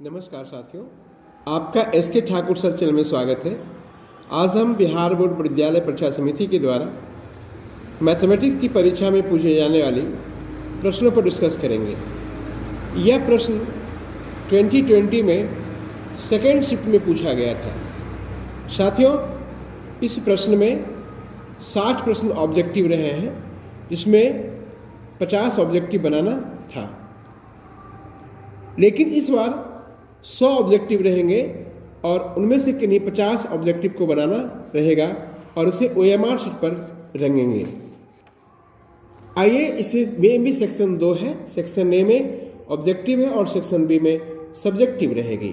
नमस्कार साथियों, आपका एस.के. ठाकुर सर चैनल में स्वागत है। आज हम बिहार बोर्ड विद्यालय परीक्षा समिति के द्वारा मैथमेटिक्स की परीक्षा में पूछे जाने वाली प्रश्नों पर डिस्कस करेंगे। यह प्रश्न 2020 में सेकेंड शिफ्ट में पूछा गया था। साथियों, इस प्रश्न में 60 प्रश्न ऑब्जेक्टिव रहे हैं, जिसमें 50 ऑब्जेक्टिव बनाना था। लेकिन इस बार 100 ऑब्जेक्टिव रहेंगे और उनमें से किन्हीं 50 ऑब्जेक्टिव को बनाना रहेगा और उसे OMR शीट पर रंगेंगे। आइए, इसे में भी सेक्शन 2 है। सेक्शन ए में ऑब्जेक्टिव है और सेक्शन बी में सब्जेक्टिव रहेगी।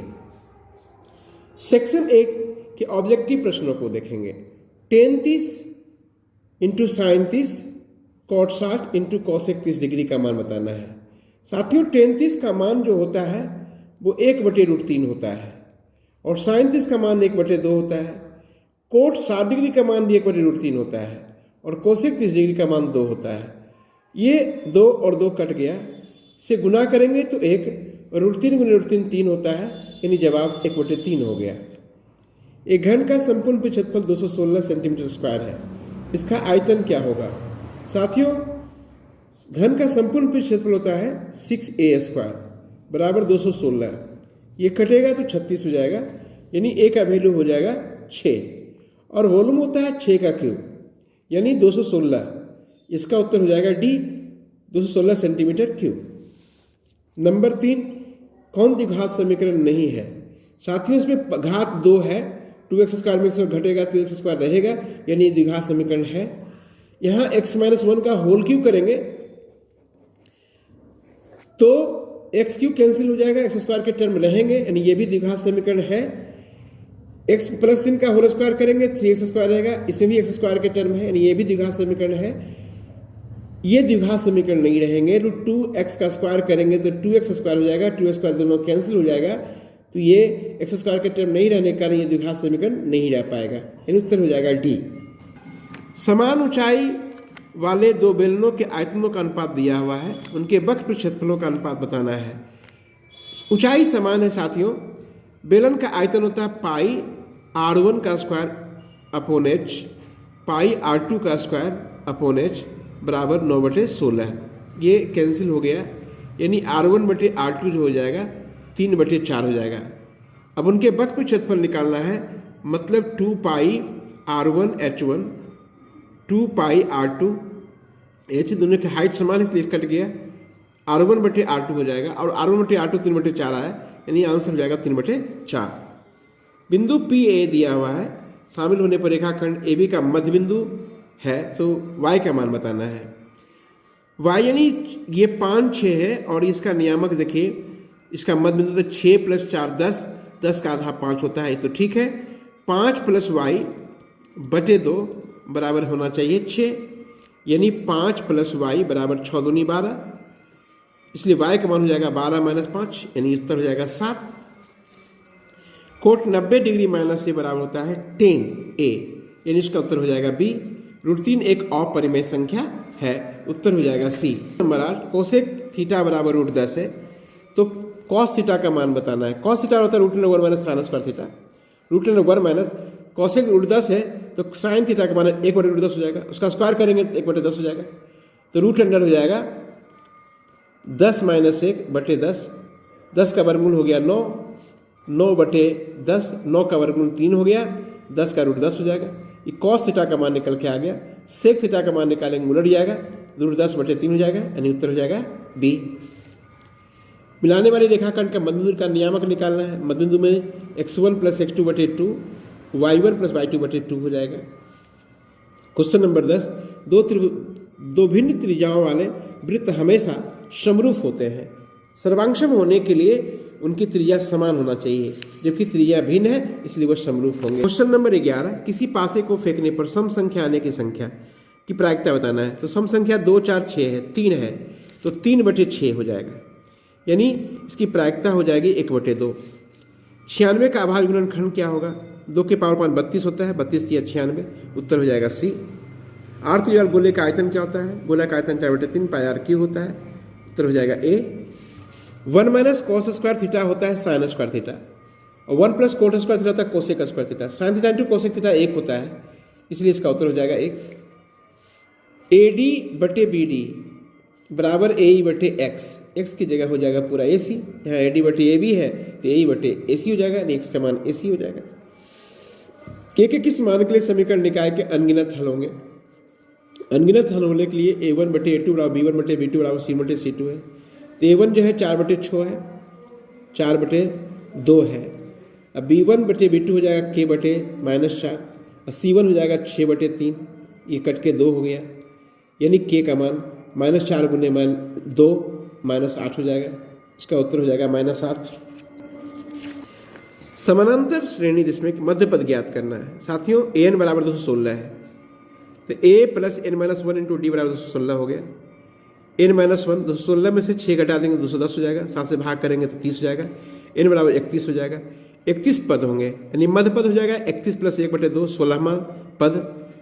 सेक्शन 1 के ऑब्जेक्टिव प्रश्नों को देखेंगे। 1030 into sine 30 cot 60 into cosec 30 degree का मान बताना है। साथियों, 1030 का मान जो होता है वो 1/√3 होता है और साइन 30 का मान 1/2 होता है। कोट 60 डिग्री का मान भी 1/√3 होता है और कोसेक 30 डिग्री का मान 2 होता है। ये 2 और 2 कट गया, से गुना करेंगे तो 1/√3 × √3 3 होता है, यानी जवाब 1/3 हो गया। एक घन का संपूर्ण क्षेत्रफल 216 सेंटीमीटर स्क्वायर है। इसका आयतन क्या होगा? साथियों, घन का संपूर्ण क्षेत्रफल होता है 6a² बराबर 216। ये कटेगा तो 36 हो जाएगा, यानी a का वैल्यू हो जाएगा 6 और वॉल्यूम होता है 6 का क्यूब, यानी 216। इसका उत्तर हो जाएगा डी, 216 सेंटीमीटर क्यूब। नंबर 3, कौन द्विघात समीकरण नहीं है? साथियों, इसमें घात 2 है। 2x² में से घटेगा तो x² रहेगा, यानी द्विघात समीकरण है। यहाँ x-1 का होल क्यूब करेंगे तो x³ कैंसिल हो जाएगा, x² के टर्म रहेंगे, यानी ये भी द्विघात समीकरण है। x + चिन्ह का होल स्क्वायर करेंगे 3x² रहेगा, इसमें भी x² के टर्म है, यानी ये भी द्विघात समीकरण है। ये द्विघात समीकरण नहीं रहेंगे। √2x का स्क्वायर करेंगे तो 2x² हो जाएगा, 2x² दोनों कैंसिल हो जाएगा, तो ये x² के टर्म नहीं रहने के कारण ये द्विघात समीकरण नहीं रह पाएगा, यानी उत्तर हो जाएगा डी। समान ऊंचाई वाले दो बेलनों के आयतनों का अनुपात दिया हुआ है, उनके वक्र क्षेत्रफलों का अनुपात बताना है। ऊंचाई समान है साथियों। बेलन का आयतन होता है पाई r1 का स्क्वायर अपॉन h, पाई r2 का स्क्वायर अपॉन h बराबर 9/16। ये कैंसिल हो गया, यानी r1/r2 जो हो जाएगा 3/4 हो जाएगा। अब उनके वक्र क्षेत्रफल निकालना है, मतलब 2 पाई r1 h1 2 पाई r2 h, दोनों की हाइट समान है इसलिए कट गया, r1/r2 हो जाएगा और r1/r2 3/4 आया, यानी आंसर हो जाएगा 3/4। बिंदु P A दिया हुआ है। शामिल होने पर रेखाखंड AB का मध्य बिंदु है, तो y का मान बताना है। y यानी ये 5 6 है और इसका नियामक देखिए, इसका मध्य बिंदु तो 6 + 4 10, 10 का आधा 5 होता है, तो ठीक है। 5 + y/2 बराबर होना चाहिए 6, यानी 5 + y बराबर 6 दूनी 12, इसलिए y का मान हो जाएगा 12 - 5, यानी उत्तर हो जाएगा 7। कोट 90 डिग्री माइनस से बराबर होता है 10a, यानी इसका उत्तर हो जाएगा बी। √3 एक अपरिमेय संख्या है, उत्तर हो जाएगा सी। नंबर 8, कोसेक थीटा बराबर √10 है, तो कॉस थीटा का मान बताना है। कॉस थीटा होता है √1 - sin² थीटा, √1 - कोसेक √10 है, तो साइन थीटा का मान 1/10 हो जाएगा, उसका स्क्वायर करेंगे तो 1/10 हो जाएगा, तो √अंडर हो जाएगा 10 - 1/10। 10 का वर्गमूल हो गया 9, 9/10, 9 का वर्गमूल 3 हो गया, 10 का √10 हो जाएगा। ये कॉस थीटा का मान निकल के आ गया। सेक थीटा का मान निकालेंगे, उलट जाएगा, √10/3 हो जाएगा, यानी उत्तर हो जाएगा बी। मिलाने वाली रेखाखंड का मध्यबिंदु का नियामक निकालना है। मध्यबिंदु में x1 + x2/2 y1 + y2/2 हो जाएगा। क्वेश्चन नंबर 10, दो भिन्न त्रिज्याओं वाले वृत्त हमेशा समरूप होते हैं। सर्वांगसम होने के लिए उनकी त्रिज्या समान होना चाहिए, जबकि त्रिज्या भिन्न है इसलिए वह समरूप होंगे। क्वेश्चन नंबर 11, किसी पासे को फेंकने पर सम संख्या आने की संख्या की प्रायिकता बताना है। तो सम संख्या 2 4 6 है, 3 है, तो 3/6 हो जाएगा, यानी इसकी प्रायिकता हो जाएगी 1/2। 96 का आभाज्य गुणनखंड क्या होगा? 2 के पावर 5 32 होता है, 32 × 96, उत्तर हो जाएगा सी। आर्तत्रिज्या गोले का आयतन क्या होता है? गोला का आयतन 4/3 πr³ होता है, उत्तर हो जाएगा ए। 1 माइनस कॉस स्क्वायर थीटा होता है साइन स्क्वायर थीटा, और 1 प्लस कोट स्क्वायर थीटा होता है cosec square theta. Sine theta into cosec theta 1 होता है, इसलिए इसका उत्तर हो जाएगा 1। AD बटे BD बराबर AE बटे एक्स, एक्स की जगह हो जाएगा पूरा AC, यहाँ AD बटे AB है तो AE बटे AC हो जाएगा, यानी एक्स का मान AC हो जाएगा। के किस मान के लिए समीकरण निकाय के अनगिनत हल होंगे? अनगिनत हल होने के लिए A1 बटे A2 बराबर B1 बटे B2 बराबर C बटे C2 है, तो A1 जो है 4 बटे 6 है, 4 बटे 2 है। अब B1 बटे B2 हो जाएगा K बटे -4, और C1 हो जाएगा 6 बटे 3, ये कट के 2 हो गया, यानी K का मान -4 गुने -2 -8 हो जाएगा। इसका उत्तर हो जाएगा -8। समानांतर श्रेणी जिसमें मध्य पद ज्ञात करना है साथियों। an बराबर 216 है, तो a plus n minus 1 into D बराबर 216 हो गया। n माइनस 1 216 में से 6 घटा देंगे 210 हो जाएगा, 7 से भाग करेंगे तो 30 हो जाएगा। n बराबर 31 हो जाएगा। 31 पद होंगे, यानी मध्य पद हो जाएगा 31 प्लस 1 बटे 2 16वां पद।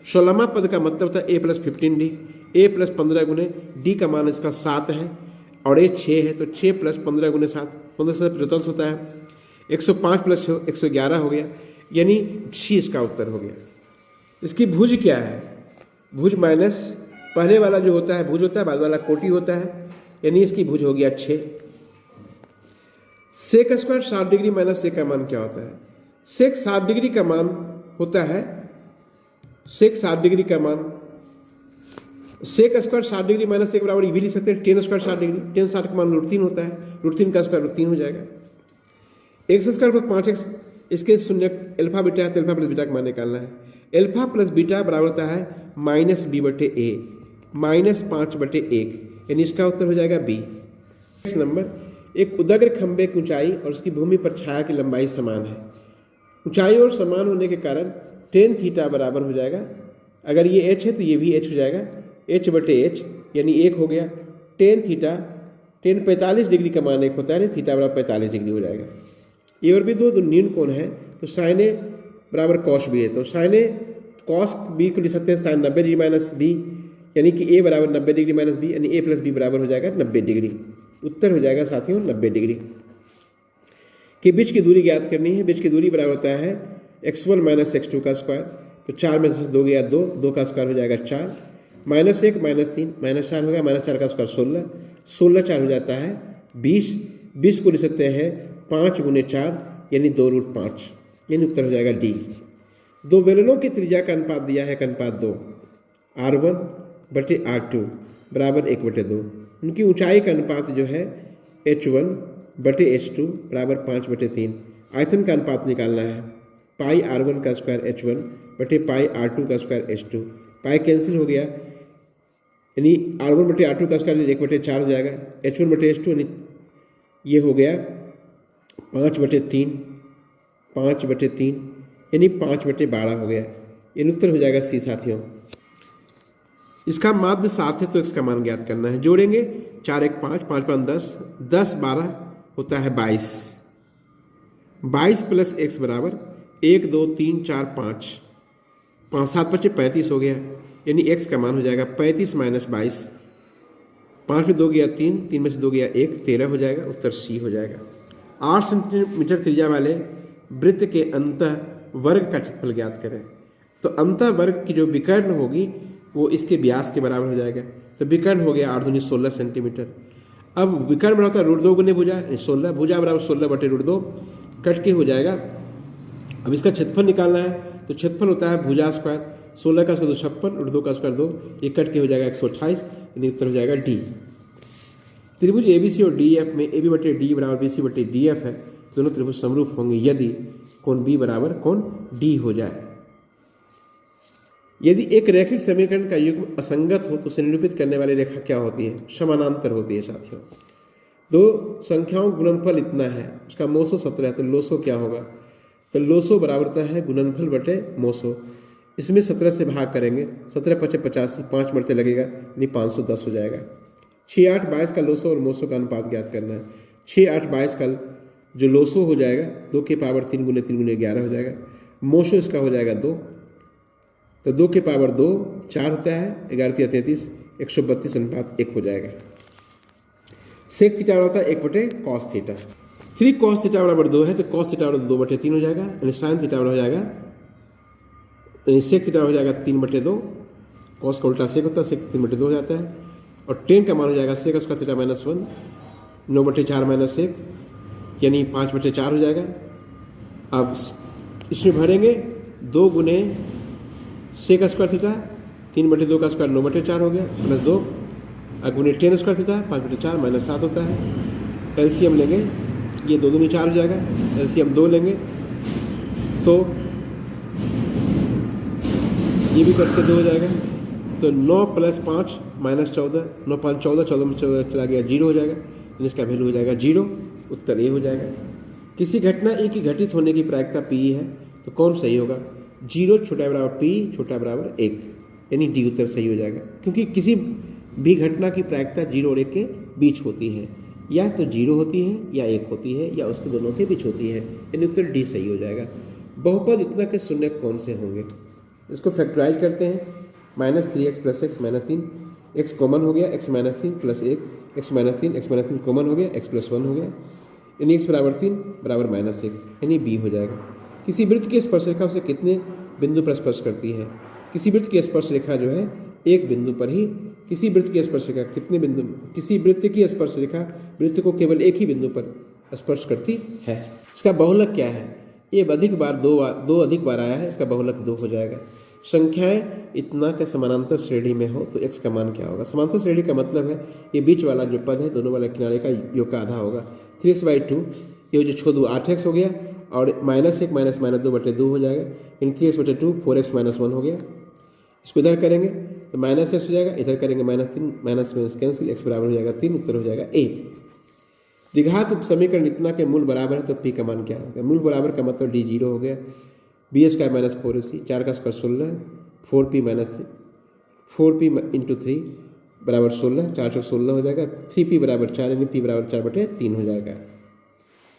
16वां पद का मतलब होता है a plus 15d, a plus 15 गुने डी का मान इसका 7 है और a 6 है, तो 6 प्लस 15 गुने 7 15 से 45 होता है। 105 प्लस 111 हो गया, यानी C इसका उत्तर हो गया। इसकी भुज क्या है? भुज माइनस पहले वाला जो होता है भुज होता है, बाद वाला कोटि होता है, यानी इसकी भुज हो गया 6। Sec square 60 degree minus sec का मान क्या होता है? सेक 60 डिग्री का मान होता है, सेक 60 डिग्री का मान, sec square 60 degree minus sec बराबर ये भी लिख सकते हैं टेन स्क्वायर 60 डिग्री। टेन 60 का मान √3 होता है, √3 का स्क्वायर √3 हो जाएगा। एक्स स्क्वायर प्लस 5x, इसके शून्य अल्फा बीटा है तो अल्फा प्लस बीटा का मान निकालना है। अल्फा प्लस बीटा बराबर होता है -b बटे a -5 बटे 1, यानी इसका उत्तर हो जाएगा B। नंबर, एक उदग्र खंभे की ऊंचाई और उसकी भूमि पर छाया की लंबाई समान है। ऊंचाई और समान होने के कारण tan थीटा बराबर हो जाएगा, अगर ये h है तो ये भी h हो जाएगा, h बटे h, यानी 1 हो गया। tan थीटा, tan 45 डिग्री का मान 1 होता है, थीटा बराबर 45 डिग्री हो जाएगा। ये और भी दो न्यून कोण है, तो साइन ए बराबर कॉस बी है, तो साइन ए कॉस बी को लिख सकते हैं साइन 90 डिग्री माइनस बी, यानी कि ए बराबर 90 डिग्री माइनस बी, यानी ए प्लस बी बराबर हो जाएगा 90 डिग्री। उत्तर हो जाएगा साथियों 90 डिग्री। के बीच की दूरी ज्ञात करनी है। बीच की दूरी बराबर होता है x1 माइनस x2 का स्क्वायर, तो 4 में से 2 गया 2, 2 का स्क्वायर हो जाएगा 4, -1 -3 -4 हो गया, -4 का स्क्वायर 16, 16 4 हो जाता है 20, 20 को लिख सकते हैं 5 गुने 4, यानी 2√5, यानी उत्तर हो जाएगा D। दो बेलनों की त्रिज्या का अनुपात दिया है, अनुपात 2, R1 बटे R2 बराबर 1/2। उनकी ऊंचाई का अनुपात जो है H1 बटे H2 बराबर 5/3। आयतन का अनुपात निकालना है, पाई R1 का स्क्वायर H1 बटे पाई R2 का स्क्वायर H2। पाई कैंसिल हो गया, यानी R1 बटे R2 का स्क्वायर 1/4 हो जाएगा, H1 बटे H2 यानी ये हो गया 5/3, 5/3 यानी 5/12 हो गया, यानी उत्तर हो जाएगा C साथियों। इसका माध्य 7 है तो x का मान ज्ञात करना है। जोड़ेंगे 4 1 5 5 5 10 10 12 होता है 22, 22 प्लस x बराबर 1 2 3 4 5 5 7 25 35 हो गया, यानी x का मान हो जाएगा 35 माइनस 22, 5 में 2 गया 3, 3 में से 2 गया 1, 13 हो जाएगा, उत्तर C हो जाएगा। 8 सेंटीमीटर त्रिज्या वाले वृत्त के अंतः वर्ग का क्षेत्रफल ज्ञात करें। तो अंतः वर्ग की जो विकर्ण होगी वो इसके व्यास के बराबर हो जाएगा, तो विकर्ण हो गया 8 दूनी 16 सेंटीमीटर। अब विकर्ण बराबर होता है √2 गुने भुजा, 16, भुजा बराबर 16 बटे √2, कट के हो जाएगा। अब इसका क्षेत्रफल निकालना है, तो क्षेत्रफल होता है भुजा स्क्वायर, 16 का स्क्वायर 256, √2 का स्क्वायर 2, ये कट के हो जाएगा 128, यानी उत्तर हो जाएगा D। त्रिभुज ABC और DF में AB बटे D बराबर BC बटे DF है, दोनों त्रिभुज समरूप होंगे यदि कोण B बराबर कोण D हो जाए। यदि एक रैखिक समीकरण का युग्म असंगत हो तो उसे निरूपित करने वाली रेखा क्या होती है? समानांतर होती है साथियों। दो संख्याओं गुणनफल इतना है, उसका मोसो 17 है, तो लोसो क्या होगा? तो लोसो बराबर होता है गुणनफल बटे मोसो। इसमें 17 से भाग करेंगे, 17 × 5 = 85, 5 मरते लगेगा, यानी 510 हो जाएगा। 6 8 22 का लोसो और मोसो का अनुपात ज्ञात करना है। 6 8 22 का जो लोसो हो जाएगा 2 की पावर 3 गुने 3 गुने 11 हो जाएगा, मोसो इसका हो जाएगा 2, तो 2 की पावर 2 4 होता है, 11 × 33 132 अनुपात 1 हो जाएगा। सेक थीटा होता है 1/cos थीटा। 3 cos थीटा बराबर 2 है तो cos थीटा बराबर 2/3 हो जाएगा, यानी साइन थीटा बराबर हो जाएगा, सेक थीटा हो जाएगा 3/2, cos का उल्टा सेक होता है, सेक 3/2 हो जाता है, और tan का मान हो जाएगा सेक उसका थीटा -1 9/4 - 1 यानी 5/4 हो जाएगा। अब इसमें भरेंगे 2 गुने सेक स्क्वायर थीटा 3/2 का स्क्वायर 9/4 हो गया प्लस 2 गुने tan स्क्वायर थीटा 5/4 -7 होता है। एलसीएम लेंगे, ये 2 दूनी 4 हो जाएगा, एलसीएम 2 लेंगे तो ये भी करके 2 हो जाएगा, तो 9 + 5 -14 9 × 5 = 14 14 में 14 चला गया 0 हो जाएगा, इसका वैल्यू हो जाएगा 0, उत्तर ए हो जाएगा। किसी घटना ए की घटित होने की प्रायिकता पी है तो कौन सही होगा? 0 छोटा बराबर पी छोटा बराबर 1, यानी डी उत्तर सही हो जाएगा, क्योंकि किसी भी घटना की प्रायिकता 0 और 1 के बीच होती है, या तो 0 होती है या 1 होती है या उसके दोनों के बीच होती है, यानी उत्तर डी सही हो जाएगा। बहुपद इतना के शून्य कौन से होंगे? इसको फैक्टराइज करते हैं, -3x + x -3, x कॉमन हो गया, x - 3 + 1 x - 3 x - 3 कॉमन हो गया, x + 1 हो गया, यानी x = 3 = -1, यानी बी हो जाएगा। किसी वृत्त की स्पर्श रेखा उसे कितने बिंदु पर स्पर्श करती है? किसी वृत्त की स्पर्श रेखा जो है एक बिंदु पर ही, किसी वृत्त की स्पर्श रेखा कितने बिंदु, किसी वृत्त की स्पर्श रेखा वृत्त को केवल एक ही बिंदु पर स्पर्श करती है। इसका बहुलक क्या है? ये अधिक बार दो अधिक बार आया है, इसका बहुलक 2 हो जाएगा। संख्याएं इतना के समानांतर श्रेणी में हो तो x का मान क्या होगा? समांतर श्रेणी का मतलब है ये बीच वाला जो पद है दोनों वाले किनारे का योग का आधा होगा। 3x/2 ये जो छोड़ 8x हो गया और -1 - -2/2 हो जाएगा, यानी 3x/2 4x - 1 हो गया। इसको इधर करेंगे तो -x हो जाएगा, इधर करेंगे -3 कैंसिल, x बराबर हो जाएगा 3, उत्तर हो जाएगा ए। द्विघात समीकरण इतना के मूल बराबर है तो p का मान क्या होगा? मूल बराबर का मतलब d 0 हो गया, b² - 4ac 4 का स्क्वायर 16, 4p - 4p × 3 बराबर 16, 4 × 16 हो जाएगा, 3p = 4 यानी p = 4/3 हो जाएगा।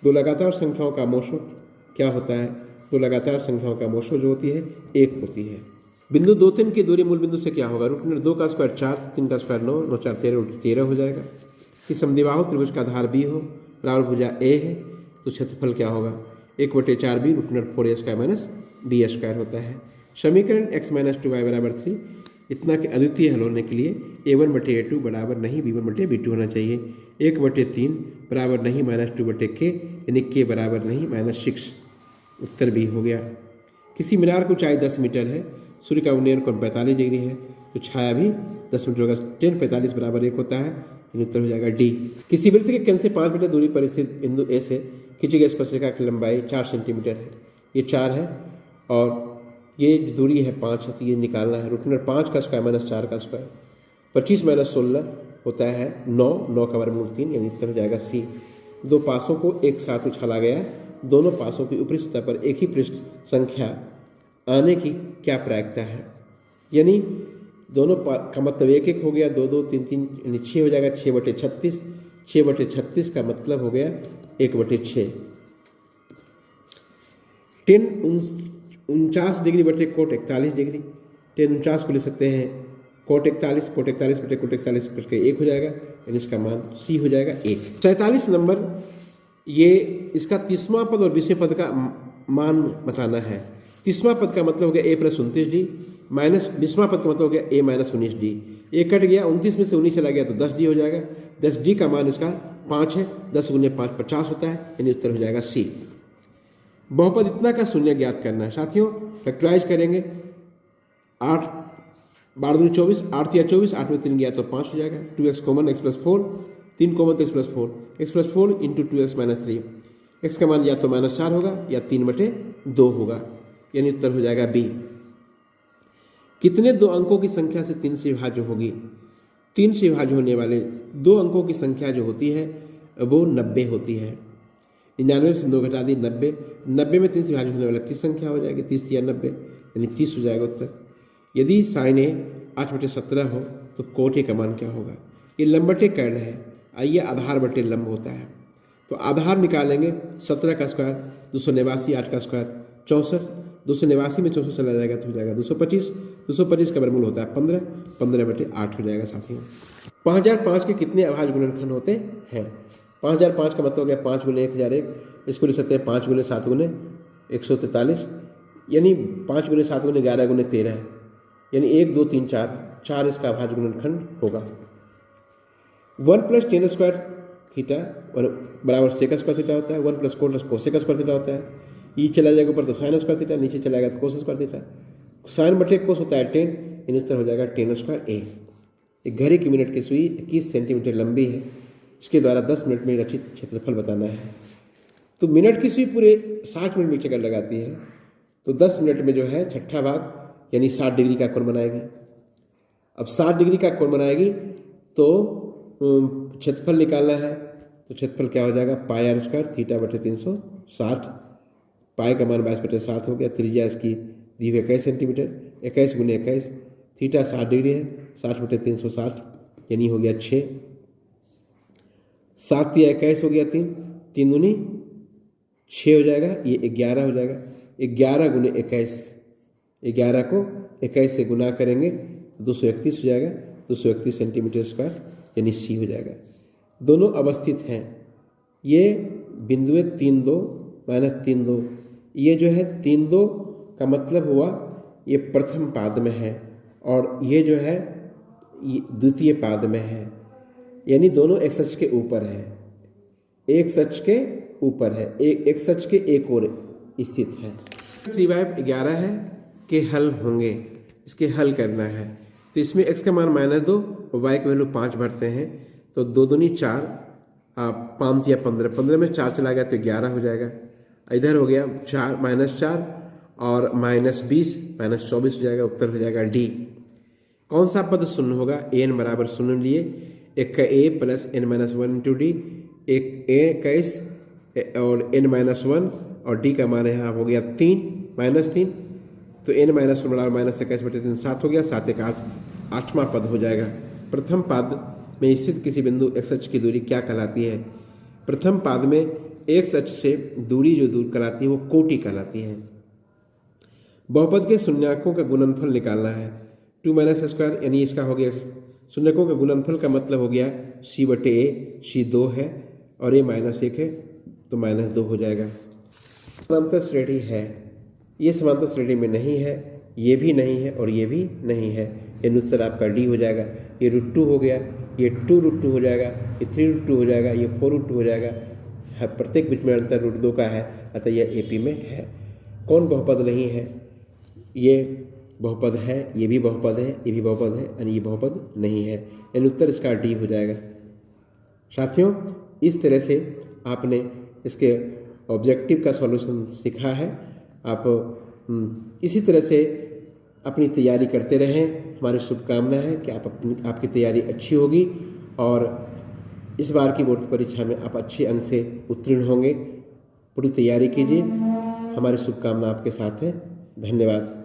दो लगातार संख्याओं का मोशो क्या होता है? दो लगातार संख्याओं का मोशो जो होती है 1 होती है। बिंदु 2 3 की दूरी मूल बिंदु से क्या होगा? √2 का स्क्वायर 4, 3 का स्क्वायर 9, 9 4 13 √13 हो जाएगा। कि समद्विबाहु त्रिभुज का आधार b हो, बराबर भुजा a है तो क्षेत्रफल क्या होगा? 1/4b √4a² - b² होता है। समीकरण x - 2y = 3 इतना कि अद्वितीय हल होने के लिए a1/a2 बराबर नहीं b1/b2 होना चाहिए, 1/3 बराबर नहीं -2/k यानी k बराबर नहीं -6, उत्तर बी हो गया। किसी मीनार की ऊंचाई 10 मीटर है, सूर्य का उन्नयन कोण 45 डिग्री है तो छाया भी 10 मीटर होगा, tan 45 = 1 होता है, उत्तर हो जाएगा डी। किसी वृत्त के केंद्र से 5 मीटर दूरी पर स्थित बिंदु ए से खींची गई स्पर्शरेखा की लंबाई 4 सेंटीमीटर है, ये 4 है और ये दूरी है 5 है, तो ये निकालना है। √5 का स्क्वायर - 4 का स्क्वायर 25 - 16 होता है 9, 9 का वर्गमूल 3, यानी उत्तर हो जाएगा सी। दो पासों को एक साथ उछाला गया, दोनों पासों की ऊपरी सतह पर एक ही पृष्ठ संख्या आने की क्या प्रायिकता है? यानी दोनों का मतलब 1 1 हो गया, 2 2 3 3 यानी 6 हो जाएगा, 6/36 6/36 का मतलब हो गया 1/6। tan 49 डिग्री बटे कोट 41 डिग्री, tan 49 को ले सकते हैं कोट 41 बटे कोट 41 करके 1 हो जाएगा, यानी इसका मान सी हो जाएगा 1। 47 नंबर, ये इसका 30वां पद और 20वें पद का मान बताना है। 30वां पद का मतलब हो गया a + 29d माइनस 20वां पद का मतलब हो गया a - 19d, ये कट गया, 29 में से 19 चला गया तो 10d हो जाएगा, 10d का मान इसका 5 है, 10 × 5 = 50 होता है, यानी उत्तर हो जाएगा सी। बहुपद इतना का शून्य ज्ञात करना है साथियों, फैक्टराइज करेंगे, 8 12 दूनी 24, 8 या 24, 8 में 3 गया तो 5 हो जाएगा, 2x कॉमन x + 4, 3 कॉमन तो x + 4, x + 4 × 2x - 3, x का मान या तो -4 होगा या 3/2 होगा, यानी उत्तर हो जाएगा बी। कितने 2 अंकों की संख्या से 3 से विभाज्य होगी? 3 से विभाज्य होने वाले 2 अंकों की संख्या जो होती है वो 90 होती है। 99 से 2 घटा दी 90, 90 में 3 से विभाज्य होने वाला 30 संख्या हो जाएगी, 30 या 90 यानी 30 हो जाएगा उत्तर। यदि sin a 8/17 हो तो कोट a का मान क्या होगा? ये लंबटे कर्ण है, आइए आधार बटे लंब होता है, तो आधार निकालेंगे, 17 का स्क्वायर 289, 8 का स्क्वायर 64, 289 में 64 चला जाएगा तो हो जाएगा 225, 225 का वर्गमूल होता है 15, 15/8 हो जाएगा साथियों। 5005 के कितने अभाज्य गुणनखंड होते हैं? 5005 का मतलब हो गया 5 गुने 1001, इसको लिख सकते हैं 5 गुने 7 गुने 143, यानी 5 गुने 7 गुने 11 गुने 13, यानी 1 2 3 4 इसका अभाज्य गुणनखंड होगा। 1 + tan स्क्वायर थीटा बराबर सेक स्क्वायर थीटा होता है, 1 + कोसेक स्क्वायर थीटा होता है, ये चला जाएगा ऊपर तो साइन स्क्वायर थीटा, नीचे चला जाएगा तो कोस स्क्वायर थीटा, साइन बटे कोस होता है 10, इस तरह हो जाएगा tan स्क्वायर a। एक घड़ी की मिनट की सुई 21 सेंटीमीटर लंबी है, इसके द्वारा 10 मिनट में रचित क्षेत्रफल बताना है। तो मिनट की सुई पूरे 60 मिनट में चक्कर लगाती है, तो 10 मिनट में जो है छठा भाग यानी 60 डिग्री का कोण बनाएगी। अब 60 डिग्री का कोण बनाएगी तो क्षेत्रफल निकालना है, तो क्षेत्रफल क्या हो जाएगा पाई r स्क्वायर थीटा बटे 360, पाई का मान 22/7 हो गया, त्रिज्या इसकी दी हुई 21 सेंटीमीटर, 21 गुने 21, थीटा 60 डिग्री है, 60 बटे 360 यानी हो गया 6, 7 या 21 हो गया 3, 3 दूनी 6 हो जाएगा, ये 11 हो जाएगा, 11 गुने 21, 11 को 21 से गुना करेंगे 231 हो जाएगा, 231 सेंटीमीटर स्क्वायर यानी सी हो जाएगा। दोनों अवस्थित हैं, ये बिंदुए 3 2 माइनस 3 2, ये जो है 3 2 का मतलब हुआ ये प्रथम पाद में है और ये जो है ये द्वितीय पाद में है, यानी दोनों एक सच के ऊपर है, एक सच के ऊपर है, एक सच के एक ओर स्थित है। 3/11 है के हल होंगे, इसके हल करना है, तो इसमें x का मान -2 और y की वैल्यू 5 भरते हैं, तो 2 दूनी 4, 5 या 15, 15 में 4 चला गया तो 11 हो जाएगा, इधर हो गया 4 -4 और -20 -24 हो जाएगा, उत्तर हो जाएगा डी। कौन सा पद शून्य होगा? n बराबर शून्य लिए, एक का a plus n-1 into D, एक a और n-1 और d का मान यहाँ हो गया 3 -3, तो n-1 बराबर -21/3 7 हो गया, 7 1 8, 8वां पद हो जाएगा। प्रथम पाद में स्थित किसी बिंदु x अक्ष की दूरी क्या कहलाती है? प्रथम पाद में x अक्ष से दूरी जो दूर कहलाती है वो कोटि कहलाती है। बहुपद के शून्यकों का गुणनफल निकालना है, 2 - स्क्वायर यानी इसका हो गया शून्यकों का गुणनफल का मतलब हो गया c बटे a, c 2 है और a -1 है तो -2 हो जाएगा। समांतर श्रेणी है, ये समांतर श्रेणी में नहीं है, ये भी नहीं है और ये भी नहीं है, यानी उत्तर आपका डी हो जाएगा। ये √2 हो गया, ये 2√2 हो जाएगा, ये 3√2 हो जाएगा, ये 4√2 हो जाएगा, प्रत्येक बीच में अंतर √2 का है, अतः यह एपी में है। कौन बहुपद नहीं है? ये बहुपद है, ये भी बहुपद है, ये भी बहुपद है, यानी ये बहुपद नहीं है, यानी उत्तर इसका डी हो जाएगा। साथियों, इस तरह से आपने इसके ऑब्जेक्टिव का सॉल्यूशन सीखा है। आप इसी तरह से अपनी तैयारी करते रहें। हमारी शुभकामना है कि आपकी तैयारी अच्छी होगी और इस बार की बोर्ड की परीक्षा में आप अच्छे अंक से उत्तीर्ण होंगे। पूरी तैयारी कीजिए, हमारी शुभकामना आपके साथ है। धन्यवाद।